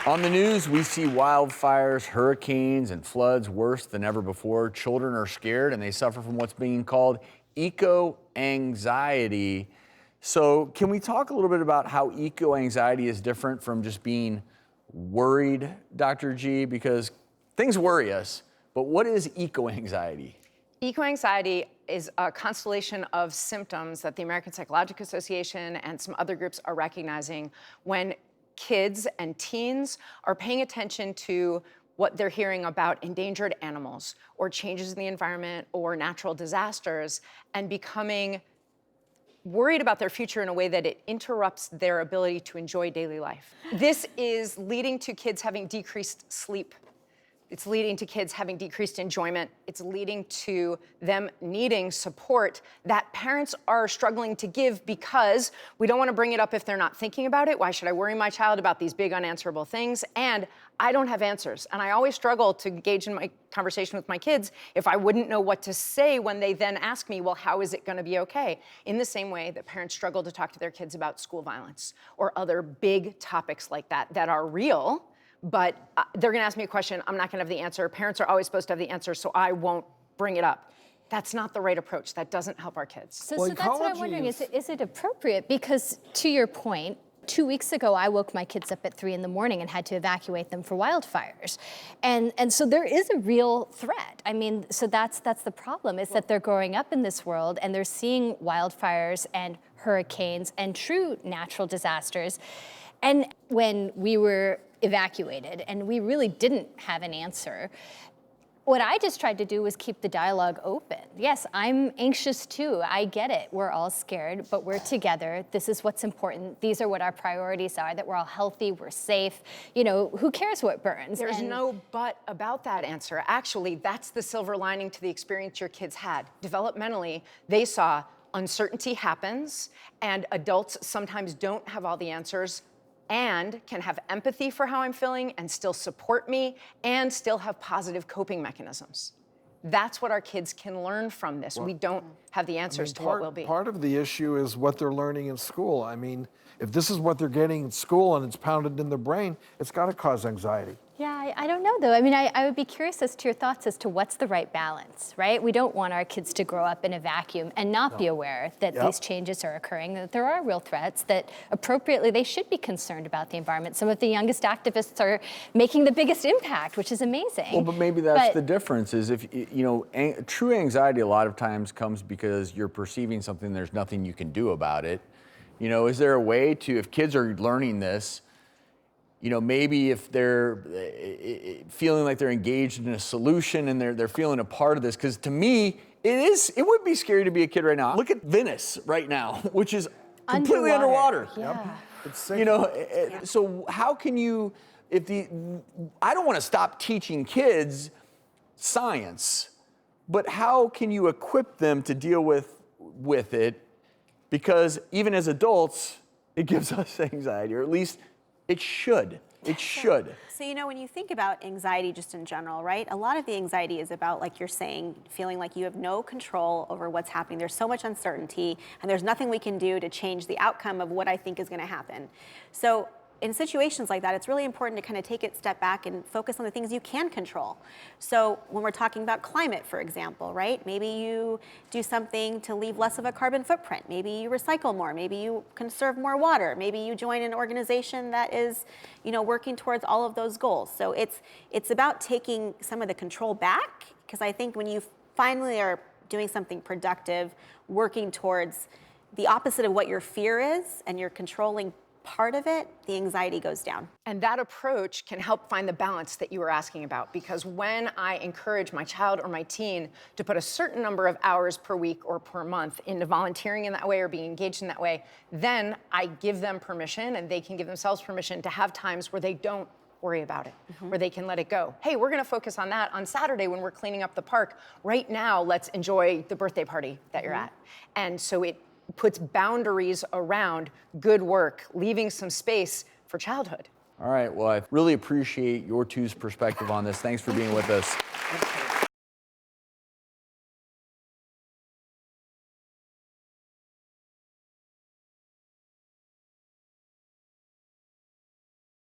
On the news, we see wildfires, hurricanes, and floods worse than ever before. Children are scared and they suffer from what's being called eco-anxiety. So can we talk a little bit about how eco-anxiety is different from just being worried, Dr. G? Because things worry us, but what is eco-anxiety? Eco-anxiety is a constellation of symptoms that the American Psychological Association and some other groups are recognizing when kids and teens are paying attention to what they're hearing about endangered animals or changes in the environment or natural disasters and becoming worried about their future in a way that it interrupts their ability to enjoy daily life. This is leading to kids having decreased sleep. It's leading to kids having decreased enjoyment. It's leading to them needing support that parents are struggling to give because we don't want to bring it up if they're not thinking about it. Why should I worry my child about these big unanswerable things? And I don't have answers. And I always struggle to engage in my conversation with my kids if I wouldn't know what to say when they then ask me, well, how is it going to be okay? In the same way that parents struggle to talk to their kids about school violence or other big topics like that that are real, but they're gonna ask me a question, I'm not gonna have the answer. Parents are always supposed to have the answer, so I won't bring it up. That's not the right approach. That doesn't help our kids. So that's what I'm wondering, is it appropriate? Because to your point, 2 weeks ago, I woke my kids up at 3 in the morning and had to evacuate them for wildfires. And so there is a real threat. I mean, so that's the problem, is that they're growing up in this world and they're seeing wildfires and hurricanes and true natural disasters. And when we were evacuated and we really didn't have an answer, what I just tried to do was keep the dialogue open. Yes, I'm anxious too. I get it. We're all scared, but we're together. This is what's important. These are what our priorities are, that we're all healthy, we're safe. You know, who cares what burns? There's no but about that answer. Actually, that's the silver lining to the experience your kids had. Developmentally, they saw uncertainty happens, and adults sometimes don't have all the answers and can have empathy for how I'm feeling and still support me and still have positive coping mechanisms. That's what our kids can learn from this. We don't have the answers to what will be. Part of the issue is what they're learning in school. I mean, if this is what they're getting in school and it's pounded in their brain, it's got to cause anxiety. Yeah, I don't know though. I mean, I would be curious as to your thoughts as to what's the right balance, right? We don't want our kids to grow up in a vacuum and not be aware that these changes are occurring, that there are real threats, that appropriately they should be concerned about the environment. Some of the youngest activists are making the biggest impact, which is amazing. Well, but maybe that's the difference is if, you know, true anxiety a lot of times comes because you're perceiving something, there's nothing you can do about it. You know, is there a way to, if kids are learning this, you know, maybe if they're feeling like they're engaged in a solution and they're feeling a part of this, because to me, it would be scary to be a kid right now. Look at Venice right now, which is completely underwater. Yeah. It's safe. You know, so how can you, I don't want to stop teaching kids science, but how can you equip them to deal with it? Because even as adults, it gives us anxiety, or at least it should. It should. So, you know, when you think about anxiety just in general, right? A lot of the anxiety is about, like you're saying, feeling like you have no control over what's happening. There's so much uncertainty, and there's nothing we can do to change the outcome of what I think is going to happen. So in situations like that, it's really important to kind of take a step back and focus on the things you can control. So when we're talking about climate, for example, right? Maybe you do something to leave less of a carbon footprint. Maybe you recycle more. Maybe you conserve more water. Maybe you join an organization that is, you know, working towards all of those goals. So it's about taking some of the control back, because I think when you finally are doing something productive, working towards the opposite of what your fear is, and you're controlling part of it, the anxiety goes down. And that approach can help find the balance that you were asking about, because when I encourage my child or my teen to put a certain number of hours per week or per month into volunteering in that way or being engaged in that way, then I give them permission, and they can give themselves permission to have times where they don't worry about it, where they can let it go. Hey, we're gonna focus on that on Saturday when we're cleaning up the park. Right now, let's enjoy the birthday party that you're at. And so it puts boundaries around good work, leaving some space for childhood. All right, well, I really appreciate your two's perspective on this. Thanks for being with us.